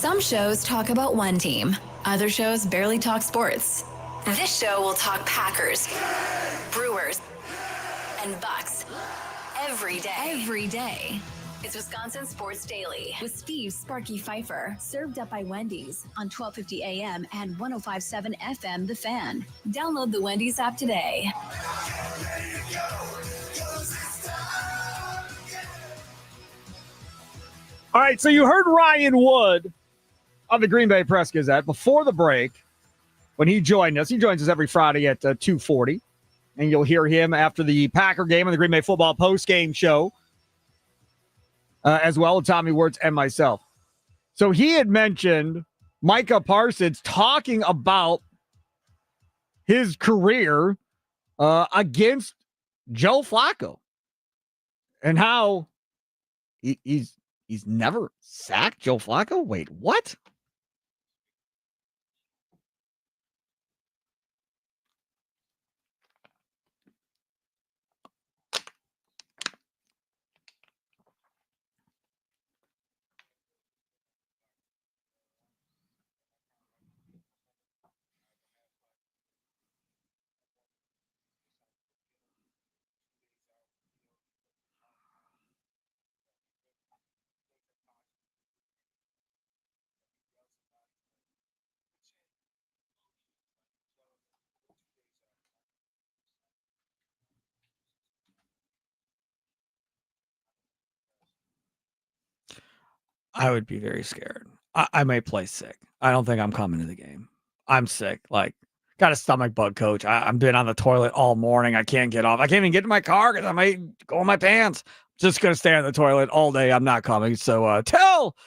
Some shows talk about one team. Other shows barely talk sports. This show will talk Packers, Brewers, and Bucks every day. Every day. It's Wisconsin Sports Daily with Steve Sparky Fifer, served up by Wendy's on 1250 AM and 105.7 FM The Fan. Download the Wendy's app today. All right, so you heard Ryan Wood of the Green Bay Press Gazette before the break when he joined us. He joins us every Friday at 2:40, and you'll hear him after the Packer game on the Green Bay Football post-game show, as well as Tommy Wirtz and myself. So he had mentioned Micah Parsons talking about his career against Joe Flacco and how he's never sacked Joe Flacco? Wait, what? I would be very scared. I may play sick. I don't think I'm coming to the game. I'm sick. Like, got a stomach bug, coach. I've been on the toilet all morning. I can't get off. I can't even get to my car because I might go in my pants. Just going to stay on the toilet all day. I'm not coming. So tell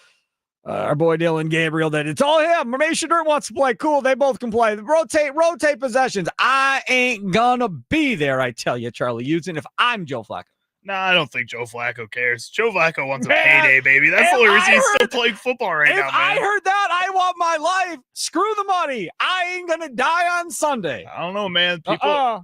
our boy Dylan Gabriel that it's all him. Mason Dirt wants to play. Cool. They both can play. Rotate possessions. I ain't going to be there, I tell you, Charlie Houston, if I'm Joe Flacco. No, I don't think Joe Flacco cares. Joe Flacco wants a payday, baby. That's the only reason he's still playing football right now, man. If I heard that, I want my life. Screw the money. I ain't going to die on Sunday. I don't know, man.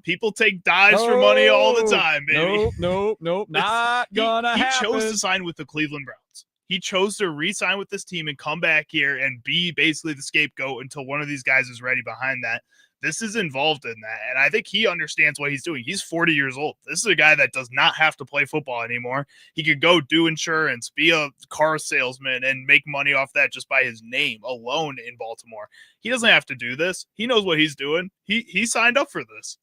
People take dives for money all the time, baby. Nope. Not going to happen. He chose to sign with the Cleveland Browns. He chose to re-sign with this team and come back here and be basically the scapegoat until one of these guys is ready behind that. This is involved in that, and I think he understands what he's doing. He's 40 years old. This is a guy that does not have to play football anymore. He could go do insurance, be a car salesman, and make money off that just by his name alone in Baltimore. He doesn't have to do this. He knows what he's doing. He signed up for this.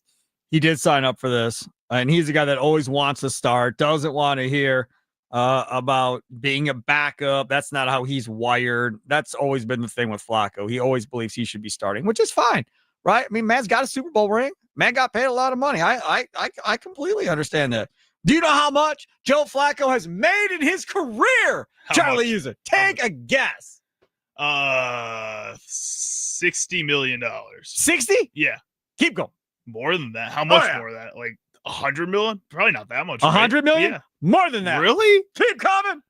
He did sign up for this, and he's a guy that always wants to start, doesn't want to hear about being a backup. That's not how he's wired. That's always been the thing with Flacco. He always believes he should be starting, which is fine. Right? I mean, man's got a Super Bowl ring. Man got paid a lot of money. I completely understand that. Do you know how much Joe Flacco has made in his career? Charlie User, take a guess. $60 million. 60? Yeah. Keep going. More than that. How much more than that? Like 100 million? Probably not that much. 100 million? Yeah. More than that. Really? Keep coming.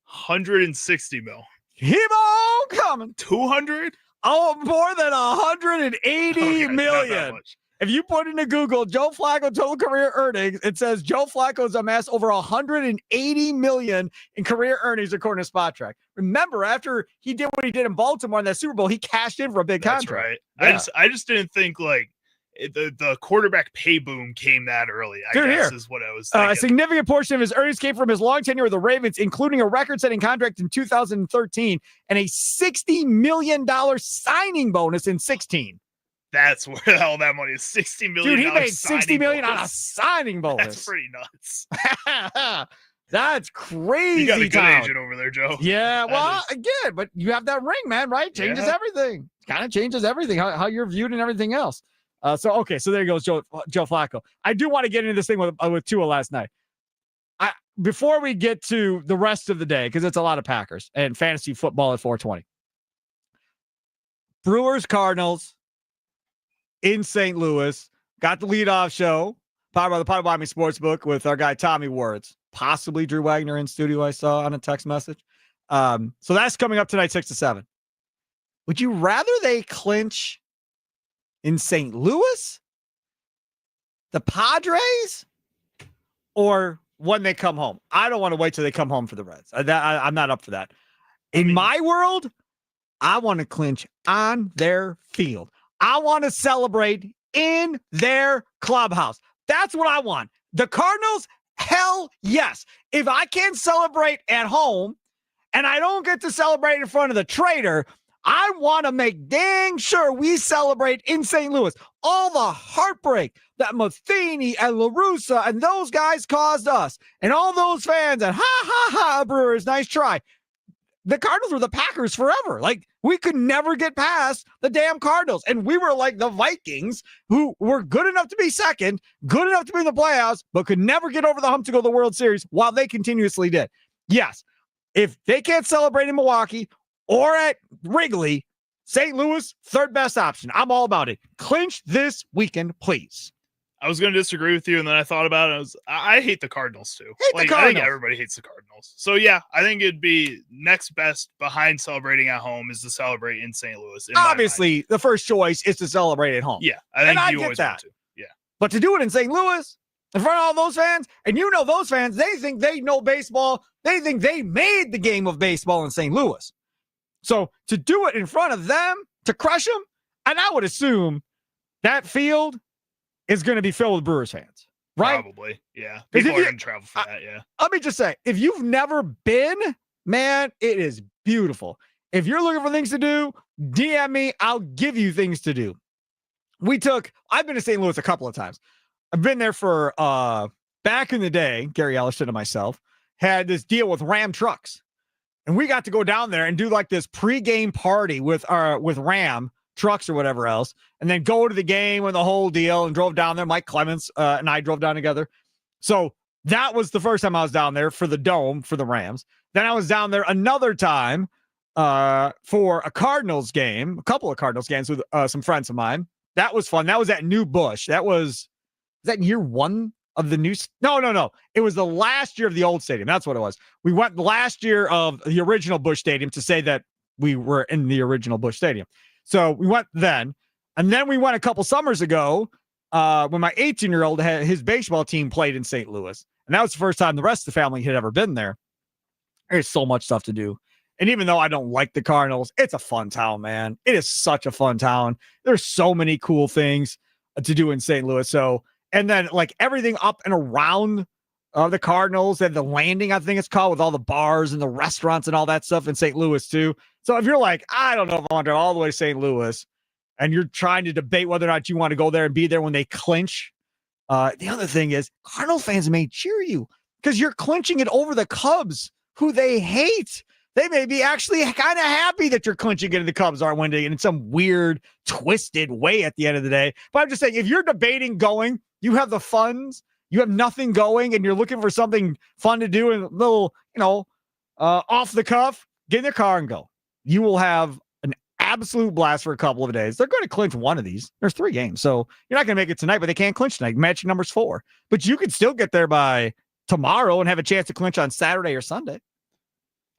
160 mil. Keep on coming. 200? Oh, more than 180 million. If you put into Google Joe Flacco total career earnings, it says Joe Flacco's amassed over 180 million in career earnings according to SpotTrack. Remember, after he did what he did in Baltimore in that Super Bowl, he cashed in for a big contract. That's right. Yeah. I just didn't think like the quarterback pay boom came that early. I guess is what I was thinking. A significant portion of his earnings came from his long tenure with the Ravens, including a record-setting contract in 2013 and a $60 million signing bonus in 16. That's where the hell that money is. $60 million. Dude, he made $60 million on a signing bonus. That's pretty nuts. That's crazy. You got a good agent over there, Joe. Yeah, well, again, but you have that ring, man, right? Changes everything. Kind of changes everything, how you're viewed and everything else. So there goes Joe Flacco. I do want to get into this thing with Tua last night. Before we get to the rest of the day, because it's a lot of Packers and fantasy football at 420. Brewers, Cardinals in St. Louis. Got the leadoff show, powered by the Potawatomi Sportsbook with our guy Tommy Wirtz. Possibly Drew Wagner in studio, I saw on a text message. So that's coming up tonight, 6 to 7. Would you rather they clinch in St. Louis, the Padres, or when they come home? I don't want to wait till they come home for the Reds. I'm not up for that. In my world, I want to clinch on their field. I want to celebrate in their clubhouse. That's what I want. The Cardinals, hell yes. If I can't celebrate at home and I don't get to celebrate in front of the trader, I want to make dang sure we celebrate in St. Louis. All the heartbreak that Matheny and LaRussa and those guys caused us, and all those fans and ha, Brewers, nice try. The Cardinals were the Packers forever. Like, we could never get past the damn Cardinals. And we were like the Vikings, who were good enough to be second, good enough to be in the playoffs, but could never get over the hump to go to the World Series while they continuously did. Yes, if they can't celebrate in Milwaukee or at Wrigley, St. Louis, third best option. I'm all about it. Clinch this weekend, please. I was going to disagree with you, and then I thought about it. I hate the Cardinals too. I think everybody hates the Cardinals. So yeah, I think it'd be next best behind celebrating at home is to celebrate in St. Louis. Obviously, the first choice is to celebrate at home. Yeah, I think I you get always that. want to. Yeah, but to do it in St. Louis, in front of all those fans, and those fans, they think they know baseball. They think they made the game of baseball in St. Louis. So to do it in front of them, to crush them, and I would assume that field is going to be filled with Brewers fans, right? Probably, yeah. People are going to travel for that, yeah. Let me just say, if you've never been, man, it is beautiful. If you're looking for things to do, DM me. I'll give you things to do. I've been to St. Louis a couple of times. I've been there for, back in the day, Gary Ellerson and myself had this deal with Ram trucks. And we got to go down there and do like this pregame party with Ram trucks or whatever else, and then go to the game and the whole deal, and drove down there. Mike Clements and I drove down together. So that was the first time I was down there for the Dome for the Rams. Then I was down there another time for a Cardinals game, a couple of Cardinals games with some friends of mine. That was fun. That was at New Busch. Was that year one of the new? No. It was the last year of the old stadium. That's what it was. We went the last year of the original Busch Stadium to say that we were in the original Busch Stadium. So we went then, and then we went a couple summers ago when my 18-year-old had his baseball team played in St. Louis. And that was the first time the rest of the family had ever been there. There's so much stuff to do. And even though I don't like the Cardinals, it's a fun town, man. It is such a fun town. There's so many cool things to do in St. Louis. So, and then like everything up and around the Cardinals and the Landing, I think it's called, with all the bars and the restaurants and all that stuff in St. Louis too. So if you're like, I don't know if I want to go all the way to St. Louis, and you're trying to debate whether or not you want to go there and be there when they clinch, the other thing is Cardinal fans may cheer you because you're clinching it over the Cubs, who they hate. They may be actually kind of happy that you're clinching it and the Cubs aren't winning in some weird, twisted way at the end of the day. But I'm just saying, if you're debating going, you have the funds, you have nothing going, and you're looking for something fun to do and a little, off the cuff, get in the car and go. You will have an absolute blast for a couple of days. They're going to clinch one of these. There's 3 games. So you're not going to make it tonight, but they can't clinch tonight. Matching number's 4. But you could still get there by tomorrow and have a chance to clinch on Saturday or Sunday.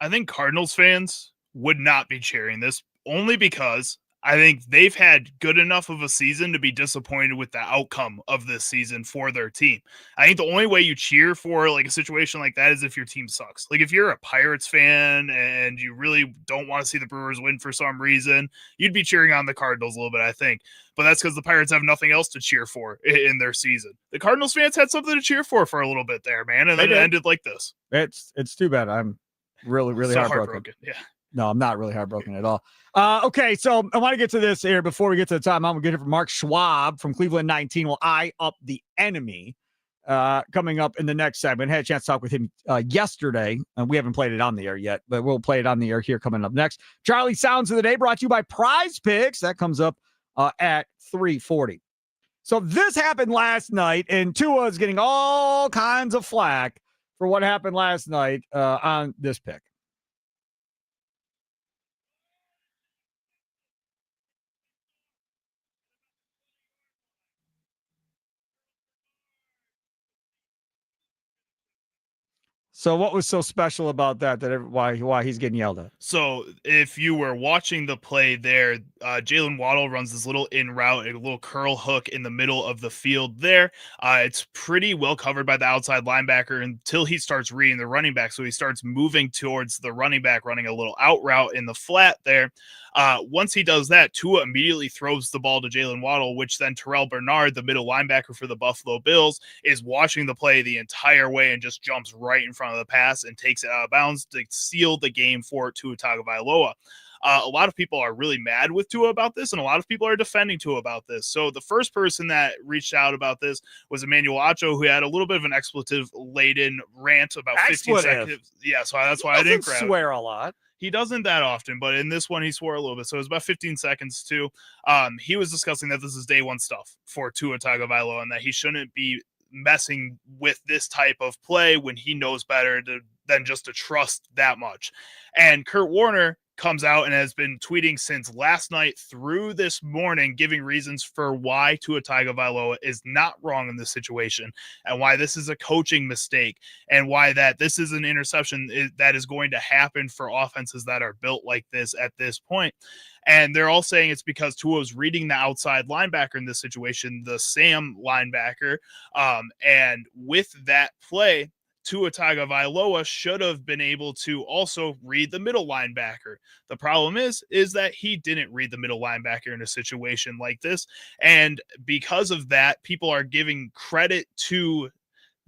I think Cardinals fans would not be cheering this only because I think they've had good enough of a season to be disappointed with the outcome of this season for their team. I think the only way you cheer for like a situation like that is if your team sucks. Like if you're a Pirates fan and you really don't want to see the Brewers win for some reason, you'd be cheering on the Cardinals a little bit, I think. But that's because the Pirates have nothing else to cheer for in their season. The Cardinals fans had something to cheer for a little bit there, man. And then it ended like this. It's too bad. I'm really so heartbroken. Yeah. No, I'm not really heartbroken at all. Okay, so I want to get to this here before we get to the time. I'm going to get it from Mark Schwab from Cleveland 19. Will eye up the enemy coming up in the next segment. Had a chance to talk with him yesterday. We haven't played it on the air yet, but we'll play it on the air here coming up next. Charlie Sounds of the Day brought to you by Prize Picks. That comes up at 3:40. So this happened last night, and Tua is getting all kinds of flack for what happened last night on this pick. So what was so special about that why he's getting yelled at? So if you were watching the play there, Jalen Waddle runs this little in route, a little curl hook in the middle of the field there. It's pretty well covered by the outside linebacker until he starts reading the running back. So he starts moving towards the running back, running a little out route in the flat there. Once he does that, Tua immediately throws the ball to Jalen Waddle, which then Terrell Bernard, the middle linebacker for the Buffalo Bills, is watching the play the entire way and just jumps right in front of the pass and takes it out of bounds to seal the game for Tua Tagovailoa. A lot of people are really mad with Tua about this, and a lot of people are defending Tua about this. So the first person that reached out about this was Emmanuel Acho, who had a little bit of an expletive-laden rant about 15 seconds. Yeah, so that's why I didn't swear a lot. He doesn't that often, but in this one, he swore a little bit. So it was about 15 seconds, too. He was discussing that this is day one stuff for Tua Tagovailoa and that he shouldn't be messing with this type of play when he knows better than just to trust that much. And Kurt Warner comes out and has been tweeting since last night through this morning, giving reasons for why Tua Tagovailoa is not wrong in this situation and why this is a coaching mistake and why that this is an interception that is going to happen for offenses that are built like this at this point. And they're all saying it's because Tua's reading the outside linebacker in this situation, the Sam linebacker. And with that play, Tua Tagovailoa should have been able to also read the middle linebacker. The problem is that he didn't read the middle linebacker in a situation like this. And because of that, people are giving credit to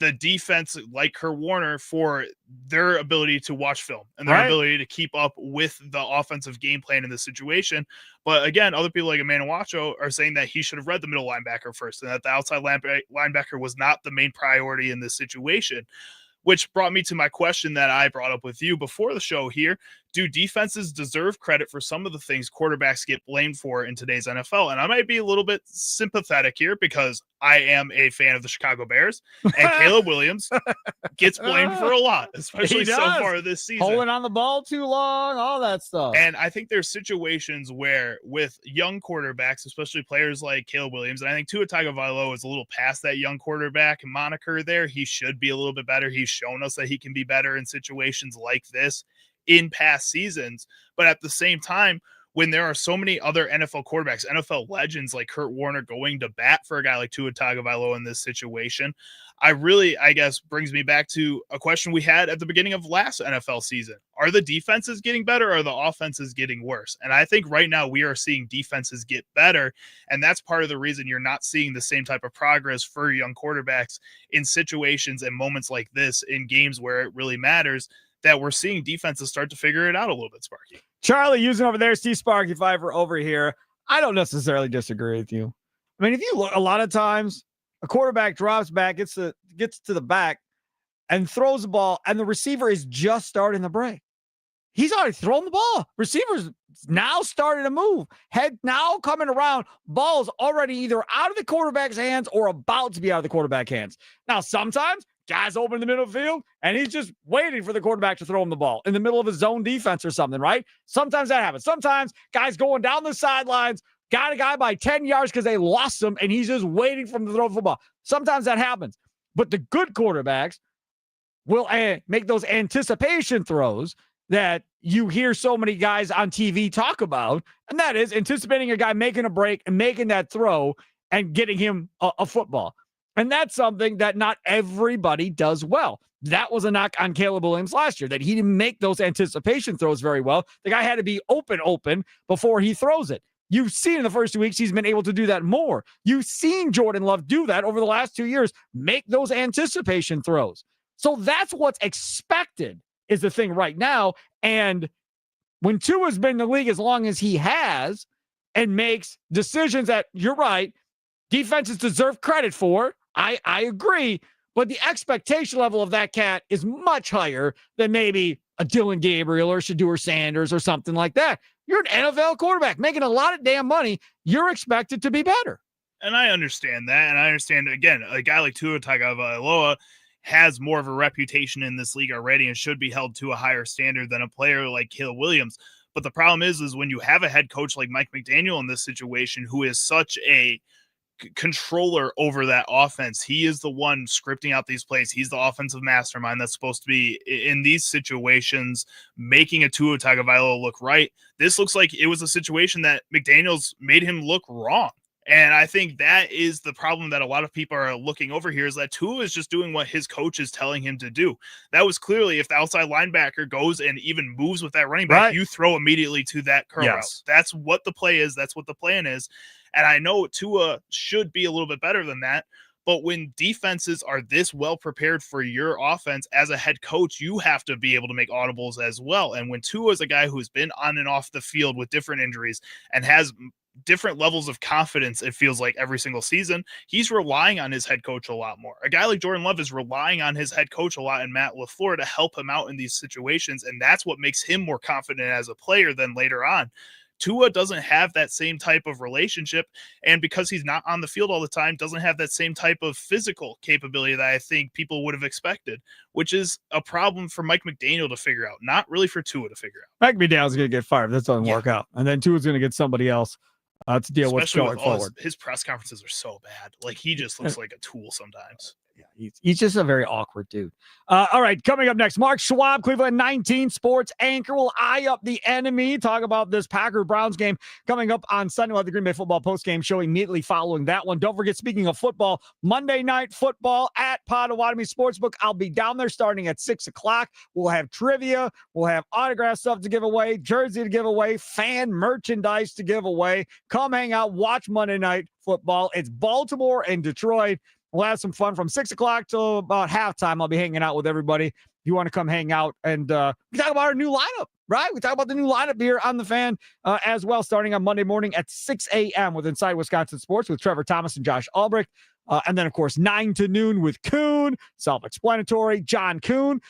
the defense like Kurt Warner for their ability to watch film and their ability to keep up with the offensive game plan in this situation. But again, other people like Emmanuel Acho are saying that he should have read the middle linebacker first and that the outside linebacker was not the main priority in this situation. Which brought me to my question that I brought up with you before the show here. Do defenses deserve credit for some of the things quarterbacks get blamed for in today's NFL? And I might be a little bit sympathetic here because I am a fan of the Chicago Bears, and Caleb Williams gets blamed for a lot, especially so far this season. Holding on the ball too long, all that stuff. And I think there's situations where with young quarterbacks, especially players like Caleb Williams, and I think Tua Tagovailoa is a little past that young quarterback moniker there. He should be a little bit better. He's shown us that he can be better in situations like this in past seasons. But at the same time, when there are so many other NFL quarterbacks, NFL legends like Kurt Warner going to bat for a guy like Tua Tagovailoa in this situation, I guess brings me back to a question we had at the beginning of last NFL season. Are the defenses getting better or are the offenses getting worse? And I think right now we are seeing defenses get better. And that's part of the reason you're not seeing the same type of progress for young quarterbacks in situations and moments like this in games where it really matters, that we're seeing defenses start to figure it out a little bit, Sparky. Charlie using over there, Steve Sparky Fifer over here. I don't necessarily disagree with you. I mean, if you look, a lot of times a quarterback drops back, gets to the back and throws the ball, and the receiver is just starting the break. He's already thrown the ball. Receivers now starting to move. Head now coming around. Ball's already either out of the quarterback's hands or about to be out of the quarterback's hands. Now, sometimes guys open in the middle of the field, and he's just waiting for the quarterback to throw him the ball in the middle of his zone defense or something, right? Sometimes that happens. Sometimes guys going down the sidelines, got a guy by 10 yards because they lost him, and he's just waiting for him to throw the football. Sometimes that happens. But the good quarterbacks will make those anticipation throws that you hear so many guys on TV talk about, and that is anticipating a guy making a break and making that throw and getting him a football. And that's something that not everybody does well. That was a knock on Caleb Williams last year, that he didn't make those anticipation throws very well. The guy had to be open before he throws it. You've seen in the first 2 weeks, he's been able to do that more. You've seen Jordan Love do that over the last 2 years, make those anticipation throws. So that's what's expected is the thing right now. And when Tua's been in the league as long as he has and makes decisions that, you're right, defenses deserve credit for, I agree, but the expectation level of that cat is much higher than maybe a Dylan Gabriel or Shedeur Sanders or something like that. You're an NFL quarterback making a lot of damn money. You're expected to be better. And I understand that. And I understand, again, a guy like Tua Tagovailoa has more of a reputation in this league already and should be held to a higher standard than a player like Caleb Williams. But the problem is when you have a head coach like Mike McDaniel in this situation, who is such a controller over that offense. He is the one scripting out these plays. He's the offensive mastermind that's supposed to be in these situations, making a Tua Tagovailoa look right. This looks like it was a situation that McDaniels made him look wrong. And I think that is the problem that a lot of people are looking over here, is that Tua is just doing what his coach is telling him to do. That was clearly, if the outside linebacker goes and even moves with that running back, Right. you throw immediately to that curl route. That's what the play is. That's what the plan is. And I know Tua should be a little bit better than that. But when defenses are this well prepared for your offense as a head coach, you have to be able to make audibles as well. And when Tua is a guy who's been on and off the field with different injuries and has different levels of confidence, it feels like every single season, he's relying on his head coach a lot more. A guy like Jordan Love is relying on his head coach a lot in Matt LaFleur to help him out in these situations. And that's what makes him more confident as a player than later on. Tua doesn't have that same type of relationship, and because he's not on the field all the time, doesn't have that same type of physical capability that I think people would have expected, which is a problem for Mike McDaniel to figure out, not really for Tua to figure out. Mike McDaniel's going to get fired. That doesn't work out. And then Tua's going to get somebody else to deal with going forward. His press conferences are so bad. Like, he just looks like a tool sometimes. Yeah, he's just a very awkward dude. All right, coming up next, Mark Schwab, Cleveland 19 sports anchor, will eye up the enemy. Talk about this Packer-Browns game coming up on Sunday. We'll have the Green Bay football postgame show immediately following that one. Don't forget, speaking of football, Monday Night Football at Potawatomi Sportsbook. I'll be down there starting at 6 o'clock. We'll have trivia. We'll have autograph stuff to give away, jersey to give away, fan merchandise to give away. Come hang out, watch Monday Night Football. It's Baltimore and Detroit. We'll have some fun from 6 o'clock till about halftime. I'll be hanging out with everybody. If you want to come hang out, and we talk about our new lineup, right? We talk about the new lineup here on the Fan as well, starting on Monday morning at 6 a.m. with Inside Wisconsin Sports with Trevor Thomas and Josh Albrecht. And then, of course, 9 to noon with Kuhn, self-explanatory, John Kuhn,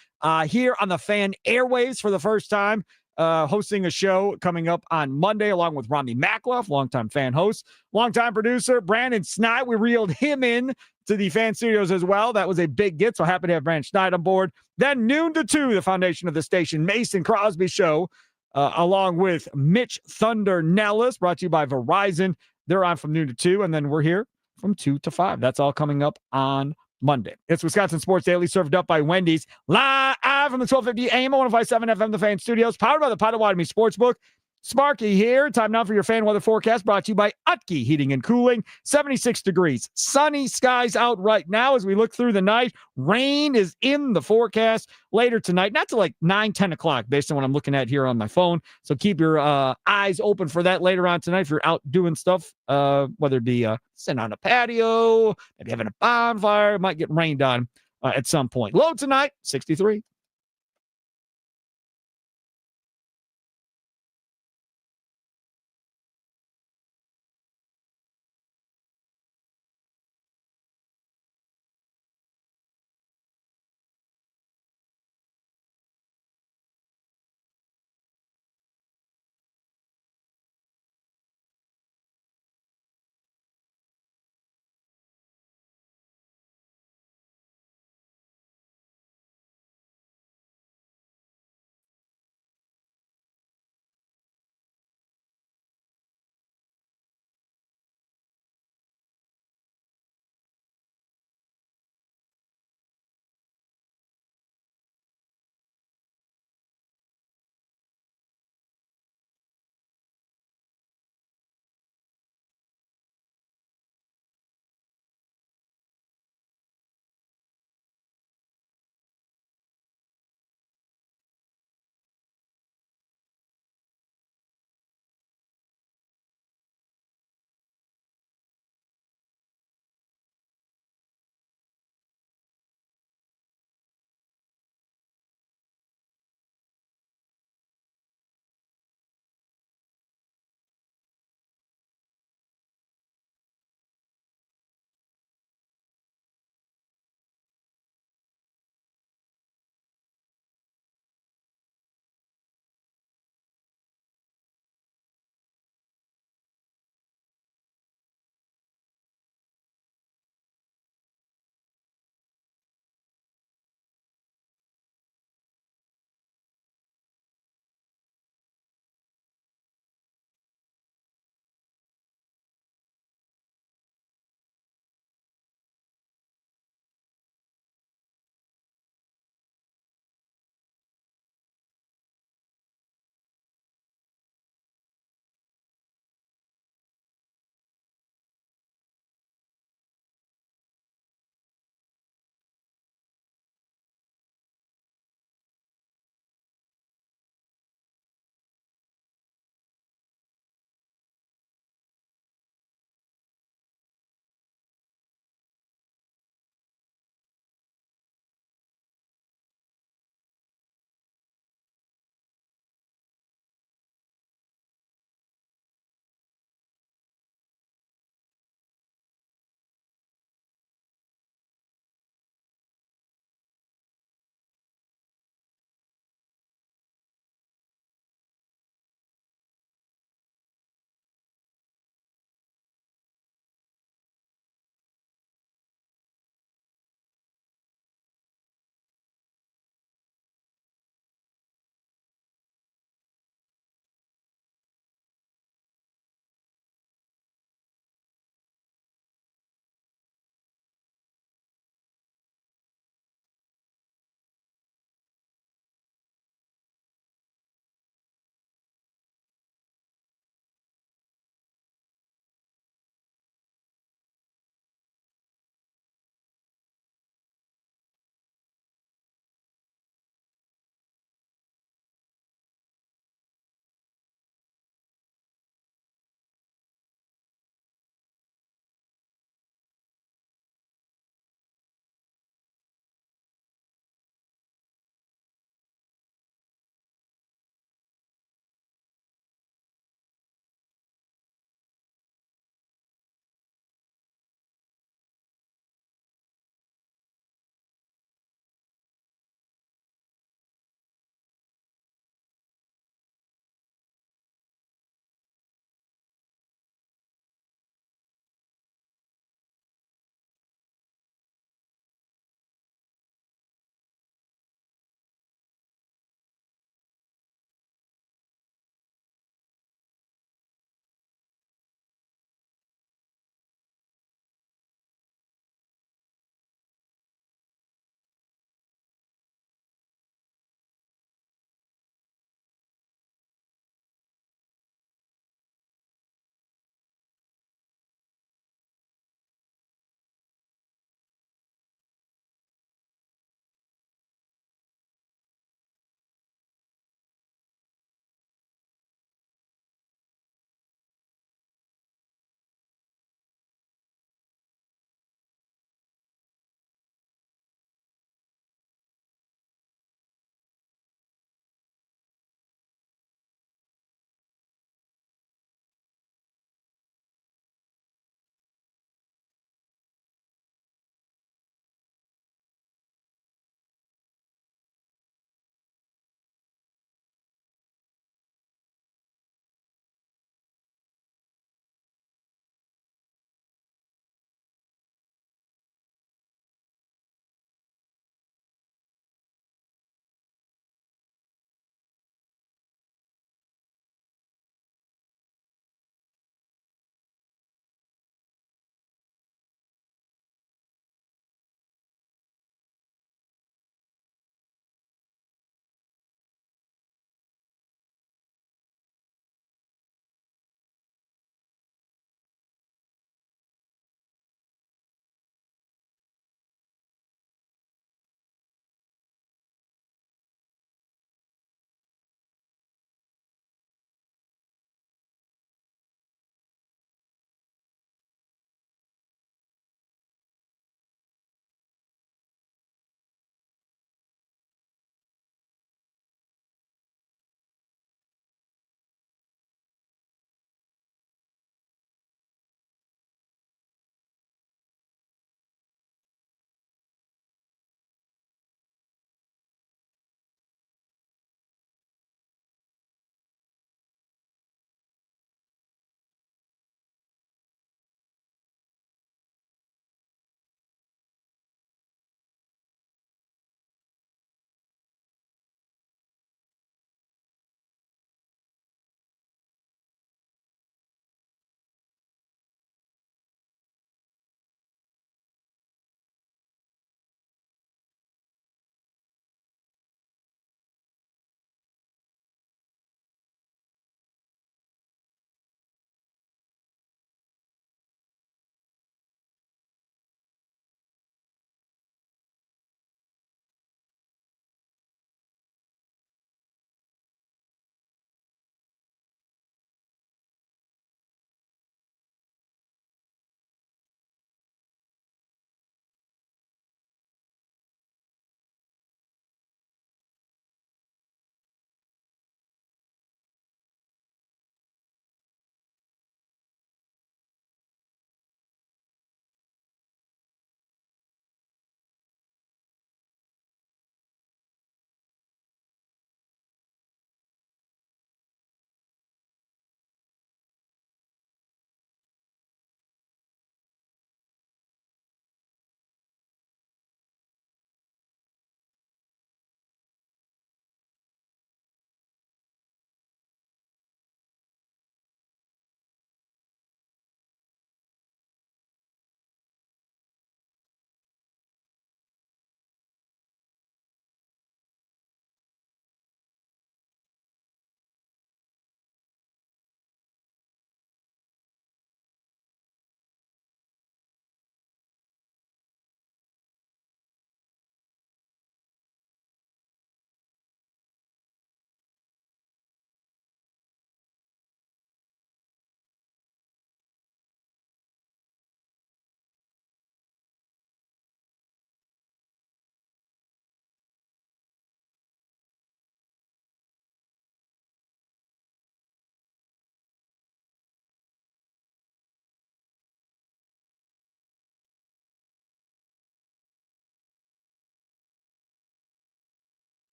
here on the Fan airwaves for the first time. Hosting a show coming up on Monday along with Rami Makloff, longtime Fan host, longtime producer Brandon Snide. We reeled him in to the Fan studios as well. That was a big get, so happy to have Brandon Snide on board. Then noon to 2, the foundation of the station, Mason Crosby Show, along with Mitch Thunder Nellis, brought to you by Verizon. They're on from noon to 2, and then we're here from 2 to 5. That's all coming up on Monday. It's Wisconsin Sports Daily, served up by Wendy's, live from the 1250 AM 105.7 FM, the Fan Studios, powered by the Potawatomi Sportsbook. Sparky here. Time now for your fan weather forecast, brought to you by Utke Heating and Cooling. 76 degrees. Sunny skies out right now as we look through the night. Rain is in the forecast later tonight, not till like 9, 10 o'clock, based on what I'm looking at here on my phone. So keep your eyes open for that later on tonight if you're out doing stuff, whether it be sitting on a patio, maybe having a bonfire. It might get rained on at some point. Low tonight, 63.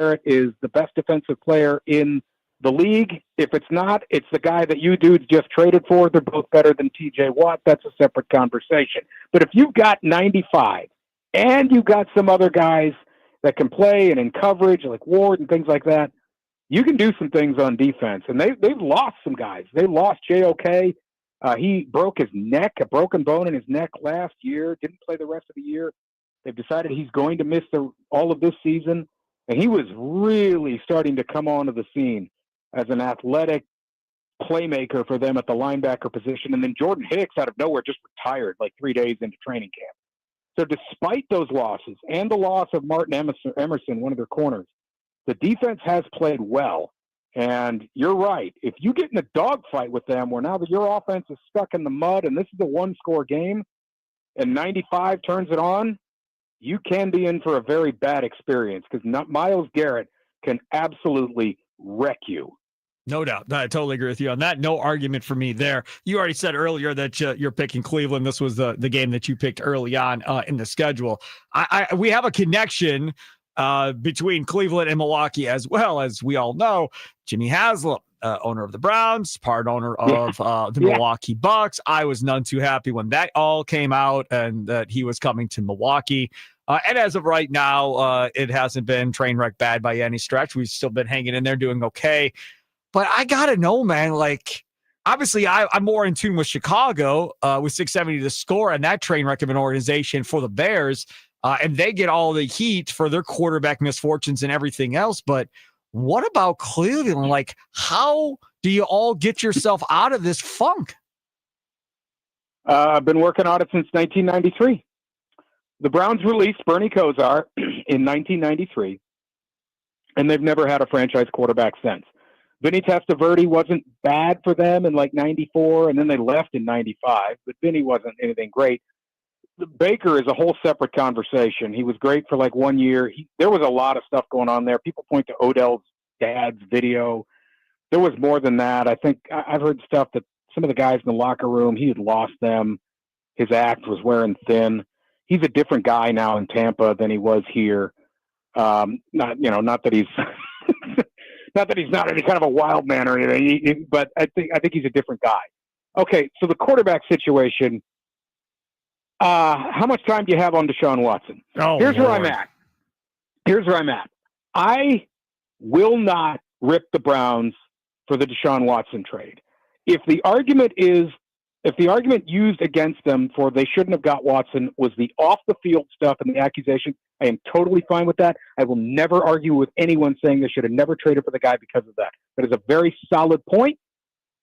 Garrett is the best defensive player in the league. If it's not, it's the guy that you dudes just traded for. They're both better than TJ Watt. That's a separate conversation. But if you've got 95 and you've got some other guys that can play and in coverage like Ward and things like that, you can do some things on defense. And they've lost some guys. They lost JOK. He broke his neck, a broken bone in his neck last year, didn't play the rest of the year. They've decided he's going to miss all of this season. And he was really starting to come onto the scene as an athletic playmaker for them at the linebacker position. And then Jordan Hicks out of nowhere just retired like 3 days into training camp. So despite those losses and the loss of Martin Emerson, one of their corners, the defense has played well. And you're right. If you get in a dogfight with them where now that your offense is stuck in the mud and this is a one-score game and 95 turns it on, you can be in for a very bad experience because Myles Garrett can absolutely wreck you. No doubt. I totally agree with you on that. No argument for me there. You already said earlier that you're picking Cleveland. This was the game that you picked early on in the schedule. We have a connection between Cleveland and Milwaukee as well. As we all know, Jimmy Haslam, owner of the Browns, part owner of the Milwaukee Bucks. I was none too happy when that all came out and that he was coming to Milwaukee. And as of right now, it hasn't been train wreck bad by any stretch. We've still been hanging in there doing okay. But I got to know, man, like, obviously I'm more in tune with Chicago with 670 to score and that train wreck of an organization for the Bears. And they get all the heat for their quarterback misfortunes and everything else. But what about Cleveland? Like, how do you all get yourself out of this funk? I've been working on it since 1993. The Browns released Bernie Kosar in 1993, and they've never had a franchise quarterback since. Vinny Testaverde wasn't bad for them in like 94, and then they left in 95, but Vinny wasn't anything great. Baker is a whole separate conversation. He was great for like 1 year. There was a lot of stuff going on there. People point to Odell's dad's video. There was more than that. I think I've heard stuff that some of the guys in the locker room, he had lost them. His act was wearing thin. He's a different guy now in Tampa than he was here. Not that he's not that he's not any kind of a wild man or anything, but I think he's a different guy. Okay, so the quarterback situation. How much time do you have on Deshaun Watson? Here's where I'm at. I will not rip the Browns for the Deshaun Watson trade. If the argument used against them for they shouldn't have got Watson was the off the field stuff and the accusation, I am totally fine with that. I will never argue with anyone saying they should have never traded for the guy because of that. That is a very solid point.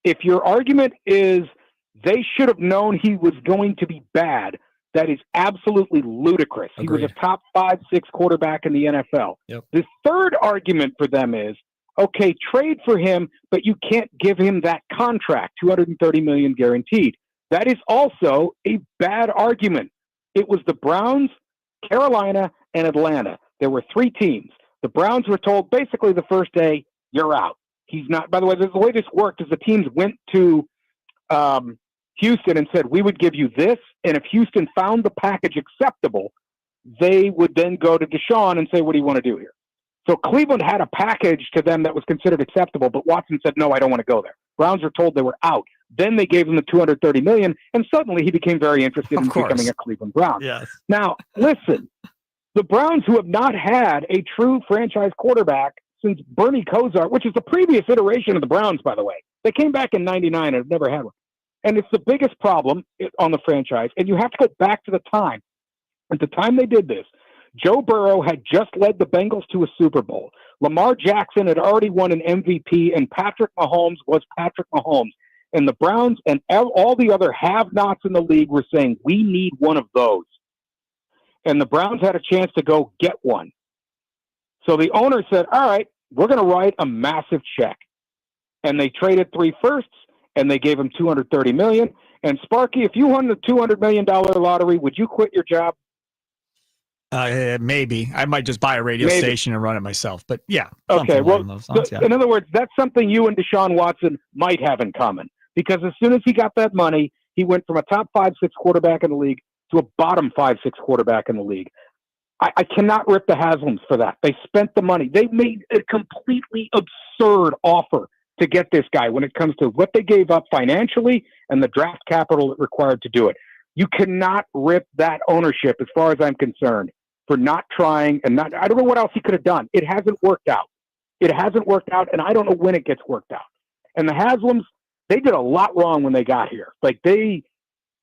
If your argument is they should have known he was going to be bad, that is absolutely ludicrous. Agreed. He was a top 5-6 quarterback in the NFL. Yep. The third argument for them is, okay, trade for him, but you can't give him that contract, $230 million guaranteed. That is also a bad argument. It was the Browns, Carolina, and Atlanta. There were 3 teams. The Browns were told basically the first day, you're out. He's not. By the way, the way this worked is the teams went to Houston and said, we would give you this. And if Houston found the package acceptable, they would then go to Deshaun and say, what do you want to do here? So Cleveland had a package to them that was considered acceptable, but Watson said, no, I don't want to go there. Browns were told they were out. Then they gave him the $230 million, and suddenly he became very interested in becoming a Cleveland Brown. Yes. Now, listen, the Browns, who have not had a true franchise quarterback since Bernie Kosar, which is the previous iteration of the Browns, by the way. They came back in 99 and have never had one. And it's the biggest problem on the franchise. And you have to go back to the time. At the time they did this, Joe Burrow had just led the Bengals to a Super Bowl. Lamar Jackson had already won an MVP, and Patrick Mahomes was Patrick Mahomes. And the Browns and all the other have-nots in the league were saying, we need one of those. And the Browns had a chance to go get one. So the owner said, all right, we're going to write a massive check. And they traded 3 firsts, and they gave him $230 million. And Sparky, if you won the $200 million lottery, would you quit your job? Maybe. I might just buy a radio station and run it myself. But yeah. Okay. Well, yeah. In other words, that's something you and Deshaun Watson might have in common. Because as soon as he got that money, he went from a top 5-6 quarterback in the league to a bottom 5-6 quarterback in the league. I cannot rip the Haslams for that. They spent the money. They made a completely absurd offer to get this guy when it comes to what they gave up financially and the draft capital it required to do it. You cannot rip that ownership, as far as I'm concerned, for not trying and not. I don't know what else he could have done. It hasn't worked out. It hasn't worked out, and I don't know when it gets worked out. And the Haslams, they did a lot wrong when they got here. Like they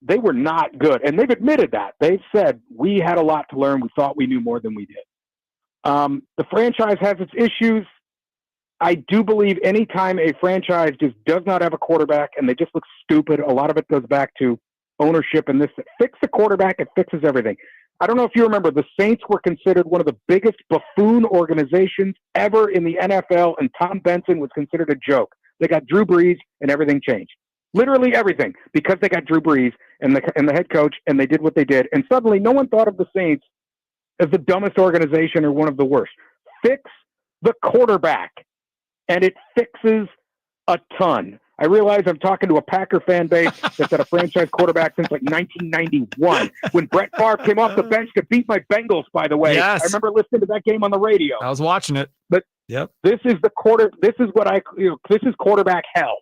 were not good, and they've admitted that. They've said we had a lot to learn. We thought we knew more than we did. The franchise has its issues. I do believe anytime a franchise just does not have a quarterback and they just look stupid, a lot of it goes back to ownership and this. Fix the quarterback, it fixes everything. I don't know if you remember, the Saints were considered one of the biggest buffoon organizations ever in the NFL, and Tom Benson was considered a joke. They got Drew Brees, and everything changed. Literally everything, because they got Drew Brees and the head coach, and they did what they did. And suddenly no one thought of the Saints as the dumbest organization or one of the worst. Fix the quarterback, and it fixes a ton. I realize I'm talking to a Packer fan base that's had a franchise quarterback since like 1991, when Brett Favre came off the bench to beat my Bengals, by the way. Yes. I remember listening to that game on the radio. I was watching it. But yep. This is this is quarterback hell.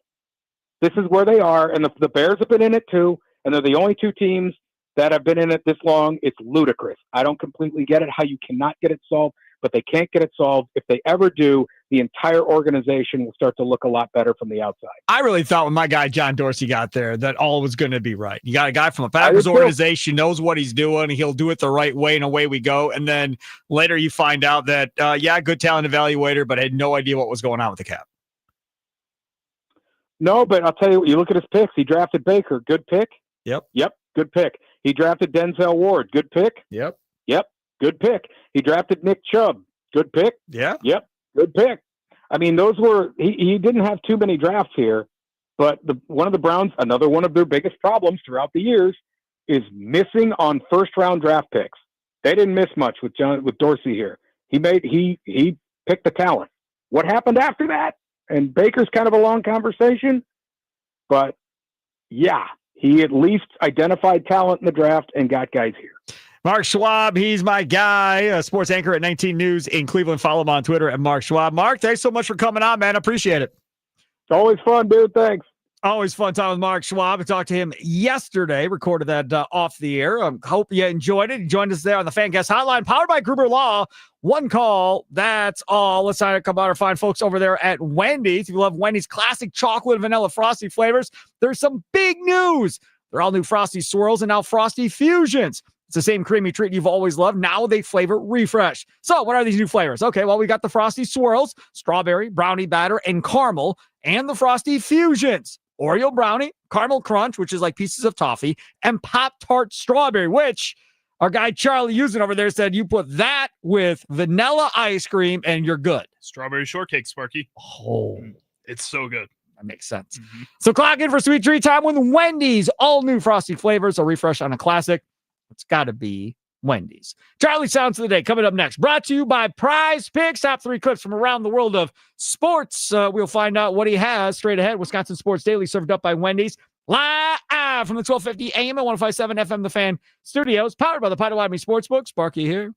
This is where they are, and the Bears have been in it too, and they're the only two teams that have been in it this long. It's ludicrous. I don't completely get it, how you cannot get it solved, but they can't get it solved. If they ever do, the entire organization will start to look a lot better from the outside. I really thought when my guy John Dorsey got there that all was going to be right. You got a guy from a Packers organization, knows what he's doing. He'll do it the right way, and away we go. And then later you find out that, good talent evaluator, but had no idea what was going on with the cap. No, but I'll tell you what, you look at his picks. He drafted Baker. Good pick. Yep. Good pick. He drafted Denzel Ward. Good pick. Yep. Good pick. He drafted Nick Chubb. Good pick. Yeah. Yep. Good pick. I mean, those were, he didn't have too many drafts here, but one of the Browns, another one of their biggest problems throughout the years is missing on first round draft picks. They didn't miss much with Dorsey here. He picked the talent. What happened after that? And Baker's kind of a long conversation, but yeah, he at least identified talent in the draft and got guys here. Mark Schwab, he's my guy, a sports anchor at 19 News in Cleveland. Follow him on Twitter at Mark Schwab. Mark, thanks so much for coming on, man. I appreciate it. It's always fun, dude. Thanks. Always fun time with Mark Schwab. I talked to him yesterday, recorded that off the air. Hope you enjoyed it. He joined us there on the Fan Guest Hotline, powered by Gruber Law. One call, that's all. Let's sign up about our fine folks over there at Wendy's. If you love Wendy's classic chocolate and vanilla Frosty flavors, there's some big news. They're all new Frosty Swirls and now Frosty Fusions. It's the same creamy treat you've always loved. Now they flavor refresh. So what are these new flavors? Okay, well, we got the Frosty Swirls, strawberry, brownie batter, and caramel, and the Frosty Fusions. Oreo brownie, caramel crunch, which is like pieces of toffee, and Pop-Tart strawberry, which our guy Charlie Usen over there said you put that with vanilla ice cream and you're good. Strawberry shortcake, Sparky. Oh, it's so good. That makes sense. Mm-hmm. So clock in for sweet treat time with Wendy's. All new Frosty flavors, a refresh on a classic. It's got to be Wendy's. Charlie Sounds of the Day coming up next. Brought to you by Prize Picks. Top 3 clips from around the world of sports. We'll find out what he has straight ahead. Wisconsin Sports Daily served up by Wendy's. Live from the 1250 AM and 105.7 FM The Fan studios. Powered by the Potawatomi Sportsbook. Sparky here.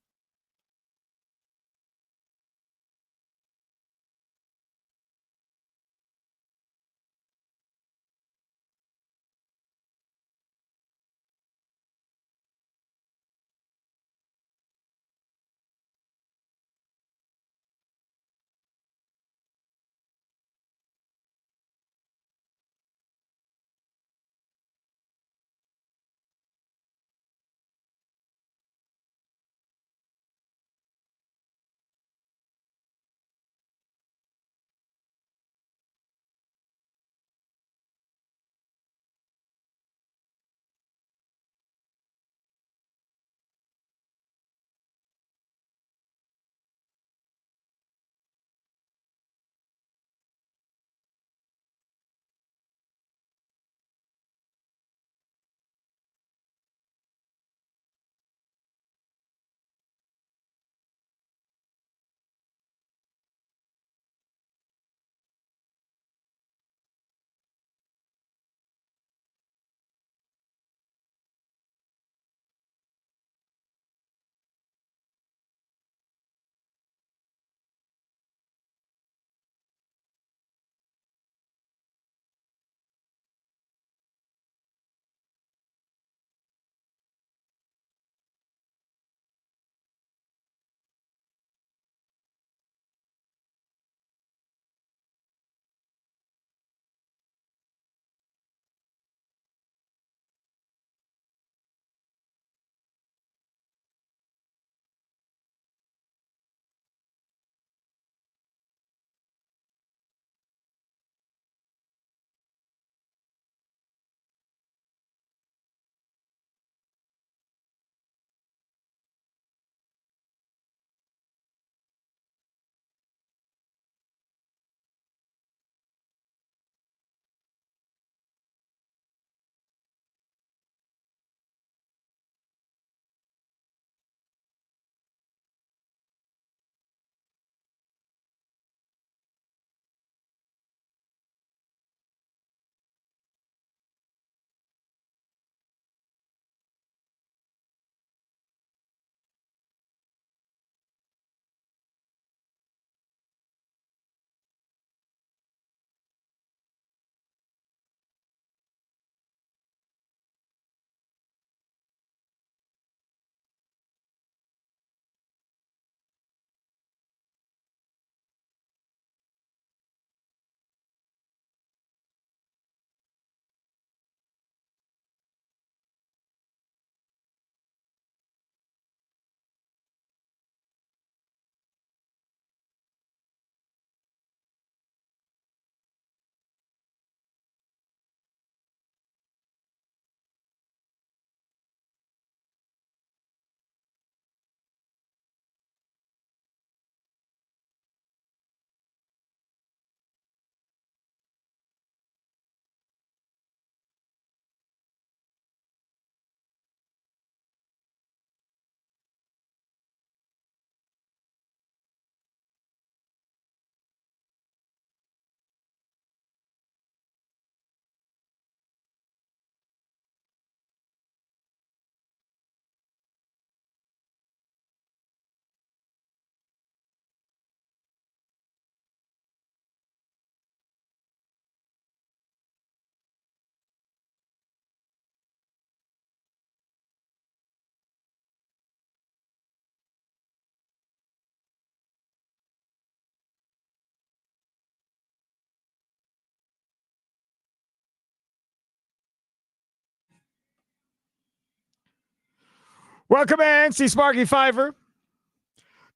Welcome in, see Sparky Fifer.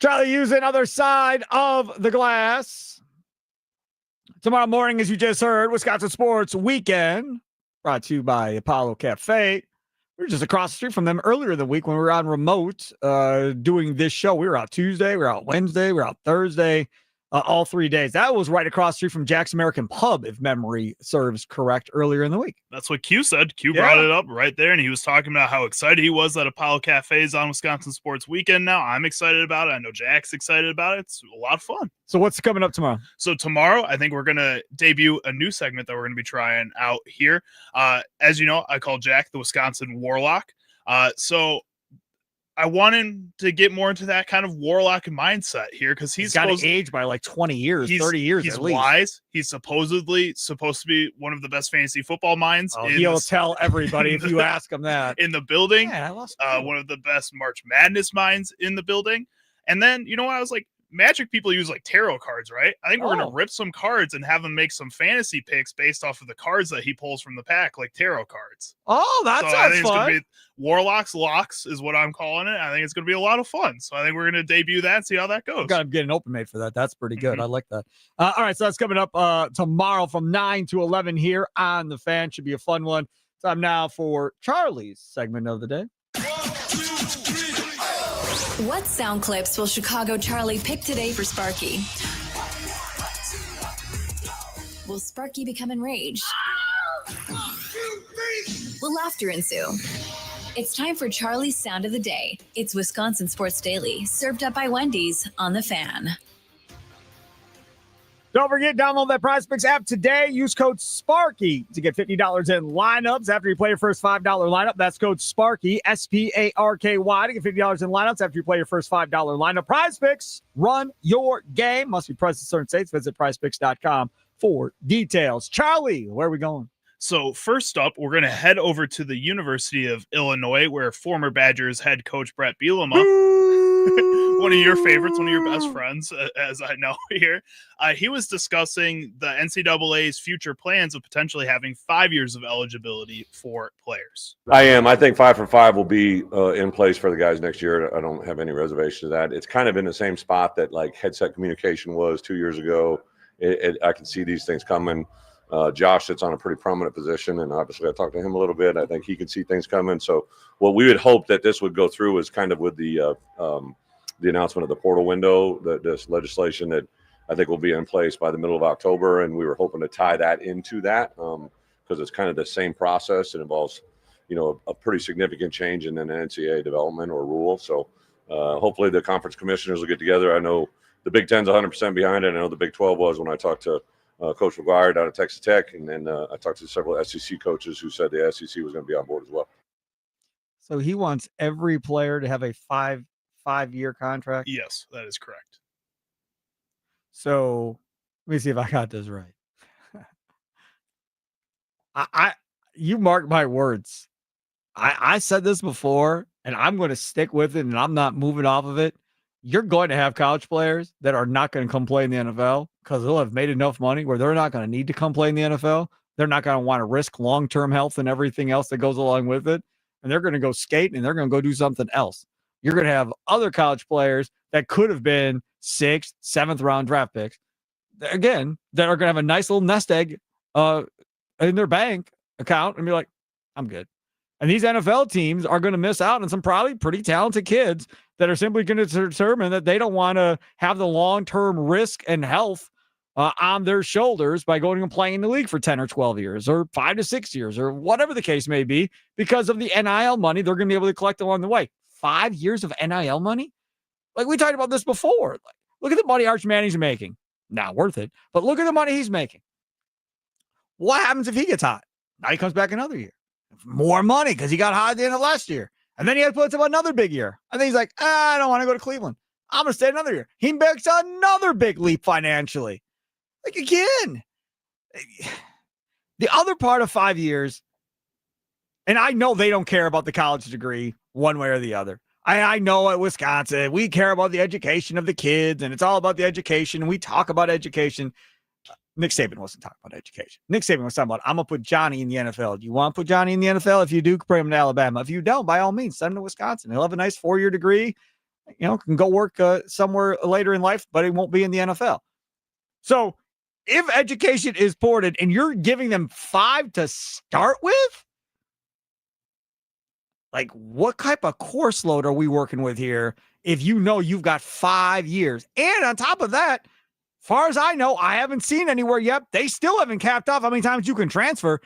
Charlie using other side of the glass. Tomorrow morning, as you just heard, Wisconsin Sports Weekend, brought to you by Apollo Cafe. We were just across the street from them earlier in the week when we were on remote doing this show. We were out Tuesday, we were out Wednesday, we were out Thursday, all 3 days. That was right across the street from Jack's American Pub, if memory serves correct, earlier in the week. That's what Q said. Q brought it up right there, and he was talking about how excited he was that Apollo Cafe is on Wisconsin Sports Weekend now. I'm excited about it. I know Jack's excited about it. It's a lot of fun. So what's coming up tomorrow? So tomorrow, I think we're going to debut a new segment that we're going to be trying out here. As you know, I call Jack the Wisconsin Warlock. So I want him to get more into that kind of warlock mindset here because he's got to age by like 20 years, 30 years he's at least. Wise. He's supposedly supposed to be one of the best fantasy football minds. He'll tell everybody if you ask him that. In the building. Man, I lost one of the best March Madness minds in the building. And then, you know, I was like, Magic people use like tarot cards, right? I think we're going to rip some cards and have him make some fantasy picks based off of the cards that he pulls from the pack, like tarot cards. Oh, that sounds fun. Warlocks Locks is what I'm calling it. I think it's going to be a lot of fun. So I think we're going to debut that and see how that goes. Got to get an open mate for that. That's pretty good. I like that. All right, so that's coming up tomorrow from 9 to 11 here on The Fan. Should be a fun one. Time now for Charlie's segment of the day. What sound clips will Chicago Charlie pick today for Sparky? Will Sparky become enraged? Will laughter ensue? It's time for Charlie's Sound of the Day. It's Wisconsin Sports Daily, served up by Wendy's on The Fan. Don't forget, download that PrizePicks app today. Use code SPARKY to get $50 in lineups after you play your first $5 lineup. That's code SPARKY, SPARKY, to get $50 in lineups after you play your first $5 lineup. PrizePicks, run your game. Must be present in certain states. Visit prizepicks.com for details. Charlie, where are we going? So first up, we're going to head over to the University of Illinois, where former Badgers head coach Brett Bielema, one of your favorites, one of your best friends, as I know here, he was discussing the NCAA's future plans of potentially having 5 years of eligibility for players. I am. I think 5 for 5 will be in place for the guys next year. I don't have any reservation to that. It's kind of in the same spot that like headset communication was 2 years ago. I can see these things coming. Josh sits on a pretty prominent position, and obviously I talked to him a little bit. I think he can see things coming. So what we would hope that this would go through is kind of with the announcement of the portal window, this legislation that I think will be in place by the middle of October, and we were hoping to tie that into that because it's kind of the same process. It involves, you know, a pretty significant change in an NCAA development or rule. So hopefully the conference commissioners will get together. I know the Big Ten's 100% behind it. I know the Big 12 was when I talked to Coach McGuire down at Texas Tech, and then I talked to several SEC coaches who said the SEC was going to be on board as well. So he wants every player to have a five-year contract? Yes, that is correct. So let me see if I got this right. You mark my words. I said this before, and I'm going to stick with it, and I'm not moving off of it. You're going to have college players that are not going to come play in the NFL because they'll have made enough money where they're not going to need to come play in the NFL. They're not going to want to risk long-term health and everything else that goes along with it. And they're going to go skate and they're going to go do something else. You're going to have other college players that could have been 6th, 7th round draft picks. Again, that are going to have a nice little nest egg in their bank account and be like, I'm good. And these NFL teams are going to miss out on some probably pretty talented kids that are simply going to determine that they don't want to have the long-term risk and health on their shoulders by going and playing in the league for 10 or 12 years or 5 to 6 years or whatever the case may be because of the NIL money they're going to be able to collect along the way. 5 years of NIL money? Like we talked about this before. Like, look at the money Arch Manning's making. Not worth it, but look at the money he's making. What happens if he gets hot? Now he comes back another year. More money because he got hot at the end of last year. And then he had to put up another big year. And then he's like, I don't want to go to Cleveland. I'm going to stay another year. He makes another big leap financially. Like, again, the other part of 5 years, and I know they don't care about the college degree one way or the other. I know at Wisconsin, we care about the education of the kids, and it's all about the education, and we talk about education. Nick Saban wasn't talking about education. Nick Saban was talking about, I'm going to put Johnny in the NFL. Do you want to put Johnny in the NFL? If you do, bring him to Alabama. If you don't, by all means, send him to Wisconsin. He'll have a nice 4-year degree, can go work somewhere later in life, but he won't be in the NFL. So if education is ported and you're giving them 5 to start with, like, what type of course load are we working with here if you've got 5 years? And on top of that, far as I know, I haven't seen anywhere yet. They still haven't capped off how many times you can transfer.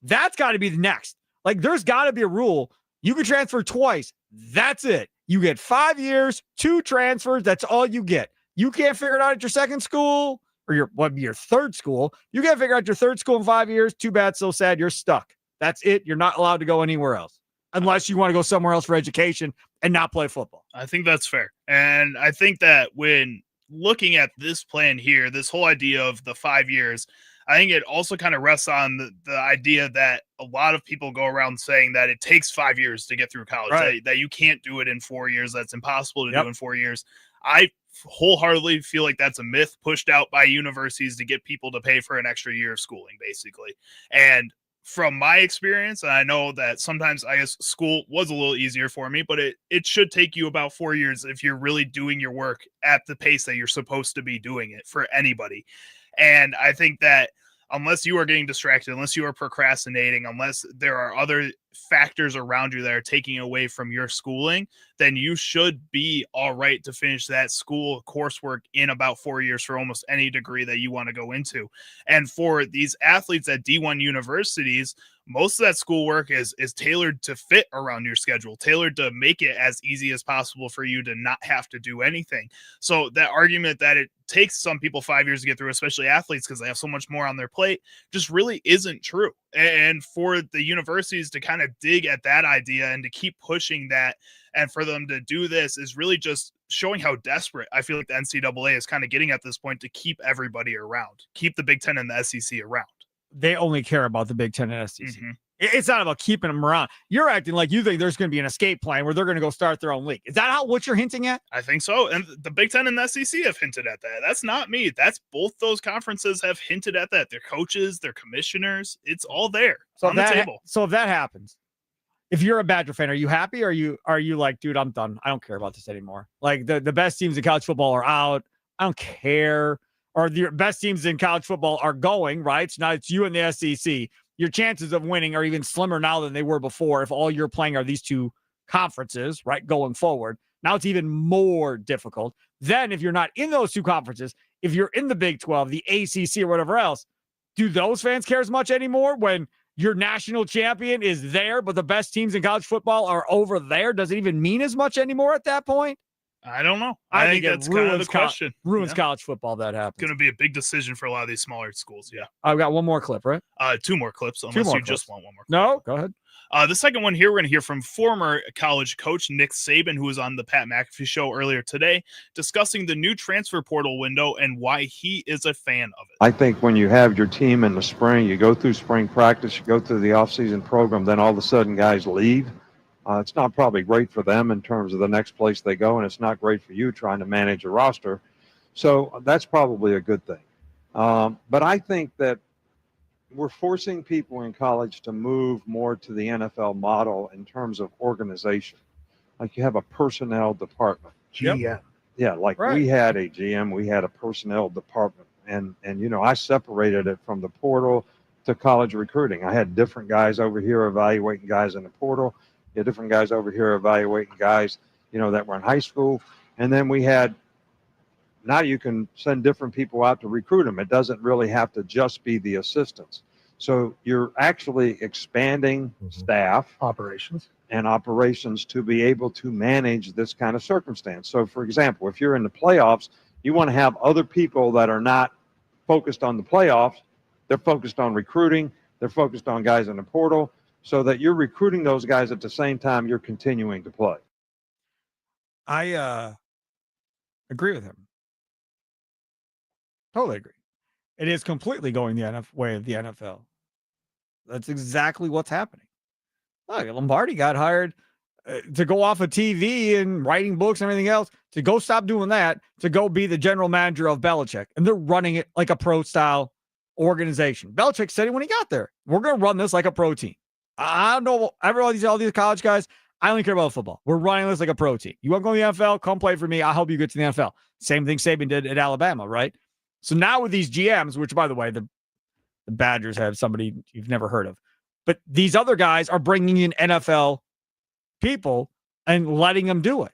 That's got to be the next. Like, there's got to be a rule. You can transfer twice. That's it. You get 5 years, 2 transfers. That's all you get. You can't figure it out at your second school or your third school. You can't figure out your third school in 5 years. Too bad, so sad. You're stuck. That's it. You're not allowed to go anywhere else unless you want to go somewhere else for education and not play football. I think that's fair. And I think that when looking at this plan here, this whole idea of the 5 years, I think it also kind of rests on the idea that a lot of people go around saying that it takes 5 years to get through college, right, that you can't do it in 4 years. That's impossible to do in 4 years. I wholeheartedly feel like that's a myth pushed out by universities to get people to pay for an extra year of schooling, basically. And from my experience, and I know that sometimes I guess school was a little easier for me, but it should take you about 4 years if you're really doing your work at the pace that you're supposed to be doing it for anybody. And I think that unless you are getting distracted, unless you are procrastinating, unless there are other factors around you that are taking away from your schooling, then you should be all right to finish that school coursework in about 4 years for almost any degree that you want to go into. And for these athletes at D1 universities, most of that schoolwork is tailored to fit around your schedule, tailored to make it as easy as possible for you to not have to do anything. So that argument that it takes some people 5 years to get through, especially athletes, because they have so much more on their plate, just really isn't true. And for the universities to kind of dig at that idea and to keep pushing that, and for them to do this is really just showing how desperate I feel like the NCAA is kind of getting at this point to keep everybody around, keep the Big Ten and the SEC around. They only care about the Big Ten and SEC. Mm-hmm. It's not about keeping them around. You're acting like you think there's going to be an escape plan where they're going to go start their own league. Is that what you're hinting at? I think so. And the Big Ten and the SEC have hinted at that. That's not me. That's both those conferences have hinted at that. Their coaches, their commissioners, it's all there on the table. So if that happens, if you're a Badger fan, are you happy? Or are you like, dude, I'm done. I don't care about this anymore. Like the best teams in college football are out. I don't care. Or the best teams in college football are going, right? So now it's you and the SEC. Your chances of winning are even slimmer now than they were before if all you're playing are these two conferences, right, going forward. Now it's even more difficult. Then if you're not in those two conferences, if you're in the Big 12, the ACC, or whatever else, do those fans care as much anymore when your national champion is there, but the best teams in college football are over there? Does it even mean as much anymore at that point? I don't know. I think that's kind of the question. Ruins college football. That happens. It's going to be a big decision for a lot of these smaller schools. Yeah. I've got one more clip, right? 2 more clips, unless you just want one more clip. No, go ahead. The second one here, we're going to hear from former college coach Nick Saban, who was on the Pat McAfee show earlier today, discussing the new transfer portal window and why he is a fan of it. I think when you have your team in the spring, you go through spring practice, you go through the offseason program, then all of a sudden guys leave. It's not probably great for them in terms of the next place they go, and it's not great for you trying to manage a roster. So that's probably a good thing. But I think that we're forcing people in college to move more to the NFL model in terms of organization. Like you have a personnel department. GM. Yeah, like right. We had a GM, we had a personnel department. And I separated it from the portal to college recruiting. I had different guys over here evaluating guys in the portal. You had different guys over here evaluating guys, that were in high school. And then we had, now you can send different people out to recruit them. It doesn't really have to just be the assistants. So you're actually expanding staff operations to be able to manage this kind of circumstance. So for example, if you're in the playoffs, you want to have other people that are not focused on the playoffs. They're focused on recruiting. They're focused on guys in the portal, so that you're recruiting those guys at the same time you're continuing to play. I agree with him. Totally agree. It is completely going the way of the NFL. That's exactly what's happening. Look, Lombardi got hired to go off of TV and writing books and everything else, to go stop doing that, to go be the general manager of Belichick. And they're running it like a pro style organization. Belichick said it when he got there. We're going to run this like a pro team. I don't know. All these college guys, I only care about football. We're running this like a pro team. You want to go to the NFL? Come play for me. I'll help you get to the NFL. Same thing Saban did at Alabama, right? So now with these GMs, which, by the way, the Badgers have somebody you've never heard of. But these other guys are bringing in NFL people and letting them do it.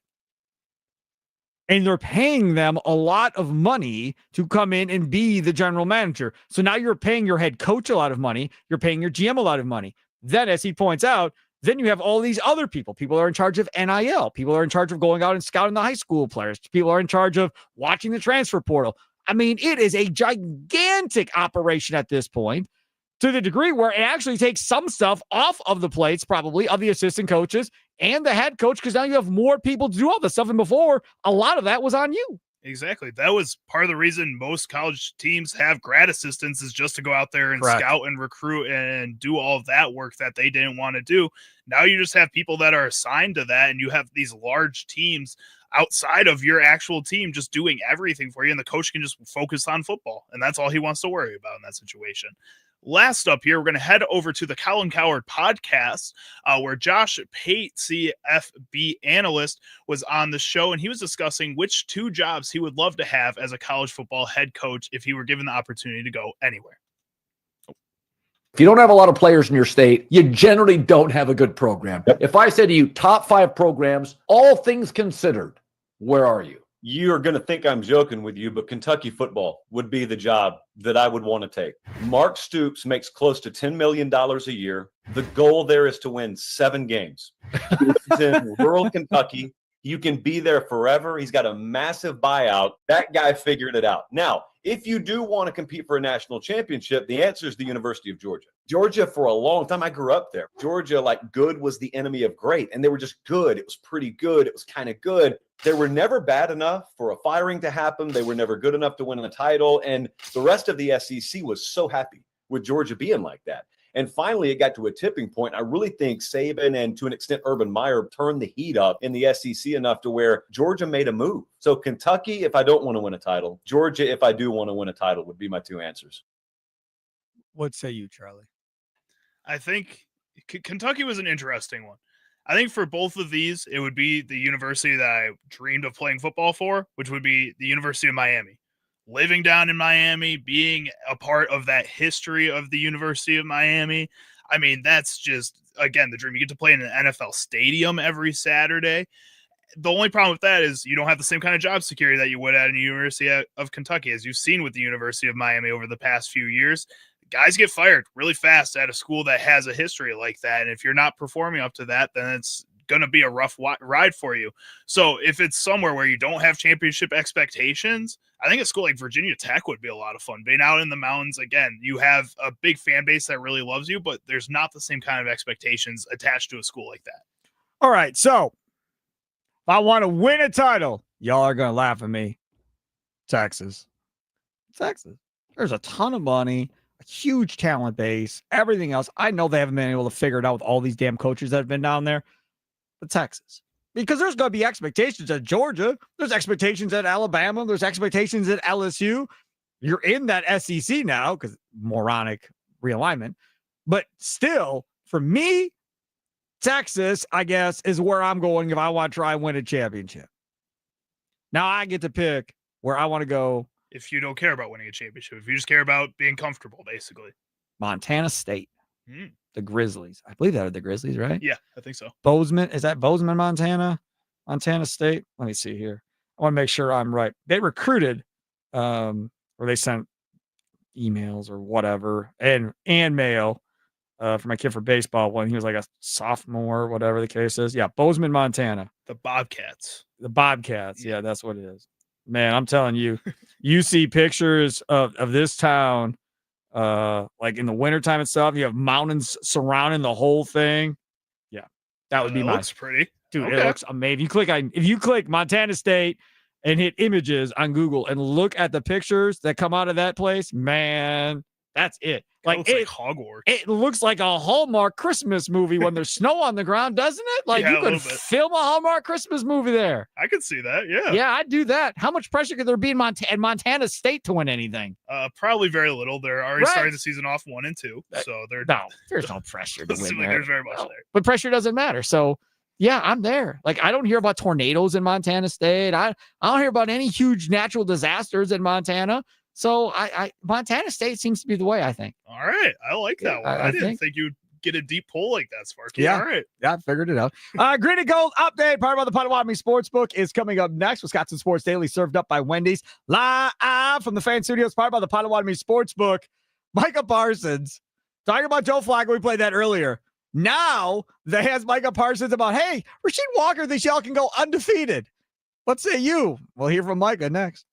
And they're paying them a lot of money to come in and be the general manager. So now you're paying your head coach a lot of money. You're paying your GM a lot of money. Then, as he points out, then you have all these other people. People are in charge of NIL. People are in charge of going out and scouting the high school players. People are in charge of watching the transfer portal. I mean, it is a gigantic operation at this point, to the degree where it actually takes some stuff off of the plates, probably, of the assistant coaches and the head coach, because now you have more people to do all this stuff. And before, a lot of that was on you. Exactly. That was part of the reason most college teams have grad assistants, is just to go out there and scout and recruit and do all of that work that they didn't want to do. Now you just have people that are assigned to that, and you have these large teams outside of your actual team just doing everything for you, and the coach can just focus on football, and that's all he wants to worry about in that situation. Last up here, we're going to head over to the Colin Cowherd podcast, where Josh Pate, CFB analyst, was on the show, and he was discussing which 2 jobs he would love to have as a college football head coach if he were given the opportunity to go anywhere. If you don't have a lot of players in your state, you generally don't have a good program. If I said to you, top 5 programs, all things considered, where are you? You're going to think I'm joking with you, but Kentucky football would be the job that I would want to take. Mark Stoops makes close to $10 million a year. The goal there is to win 7 games. It's in rural Kentucky. You can be there forever. He's got a massive buyout. That guy figured it out. Now, if you do want to compete for a national championship, the answer is the University of Georgia. Georgia, for a long time, I grew up there. Georgia, like, good was the enemy of great, and they were just good. It was pretty good. It was kind of good. They were never bad enough for a firing to happen. They were never good enough to win a title, and the rest of the SEC was so happy with Georgia being like that. And finally, it got to a tipping point. I really think Saban and, to an extent, Urban Meyer turned the heat up in the SEC enough to where Georgia made a move. So Kentucky, if I don't want to win a title, Georgia, if I do want to win a title, would be my 2 answers. What say you, Charlie? I think Kentucky was an interesting one. I think for both of these, it would be the university that I dreamed of playing football for, which would be the University of Miami. Living down in Miami, being a part of that history of the University of Miami. I mean, that's just, again, the dream. You get to play in an NFL stadium every Saturday. The only problem with that is you don't have the same kind of job security that you would at a University of Kentucky, as you've seen with the University of Miami over the past few years. Guys get fired really fast at a school that has a history like that. And if you're not performing up to that, then it's going to be a rough ride for you. So if it's somewhere where you don't have championship expectations, I think a school like Virginia Tech would be a lot of fun. Being out in the mountains, again, you have a big fan base that really loves you, but there's not the same kind of expectations attached to a school like that. All right, so if I want to win a title, y'all are going to laugh at me. Texas. There's a ton of money, a huge talent base, everything else. I know they haven't been able to figure it out with all these damn coaches that have been down there, but Texas. Because there's going to be expectations at Georgia. There's expectations at Alabama. There's expectations at LSU. You're in that SEC now because moronic realignment. But still, for me, Texas, I guess, is where I'm going if I want to try and win a championship. Now I get to pick where I want to go. If you don't care about winning a championship, if you just care about being comfortable, basically. Montana State. The Grizzlies. I believe that are the Grizzlies, right? Yeah, I think so. Bozeman. Is that Bozeman, Montana? Montana State? Let me see here. I want to make sure I'm right. They recruited, or they sent emails or whatever, and mail for my kid for baseball when he was like a sophomore, whatever the case is. Yeah, Bozeman, Montana. The Bobcats. Yeah, that's what it is. Man, I'm telling you, you see pictures of this town, like in the wintertime and stuff. You have mountains surrounding the whole thing. Yeah, that would be nice. Looks pretty. Dude, Okay. It looks amazing. If you click Montana State and hit images on Google and look at the pictures that come out of that place, man, that's it. Like, Like looks it, like Hogwarts. it looks like a Hallmark Christmas movie when there's snow on the ground, doesn't it? Like Yeah, you a could little bit. film a Hallmark Christmas movie there. I could see that. Yeah. Yeah, I'd do that. How much pressure could there be in Montana State to win anything? Probably very little. They're already Right. starting the season off 1-2, so they're No, there's no pressure to doesn't win seem like there. there's very much No. there. But pressure doesn't matter. So yeah, I'm there. Like I don't hear about tornadoes in Montana State. I don't hear about any huge natural disasters in Montana. So I Montana State seems to be the way, I think. All right, I like that one. I I didn't think- think you'd get a deep pull like that, Sparky. Yeah. All right. Yeah, I figured it out. Green and Gold update, part of the Potawatomi Sportsbook is coming up next. Wisconsin Sports Daily served up by Wendy's. Live from the Fan Studios, part of the Potawatomi Sportsbook. Micah Parsons, talking about Joe Flacco, we played that earlier. Now they has Micah Parsons about, hey, Rasheed Walker, this y'all can go undefeated. What say you? We'll hear from Micah next.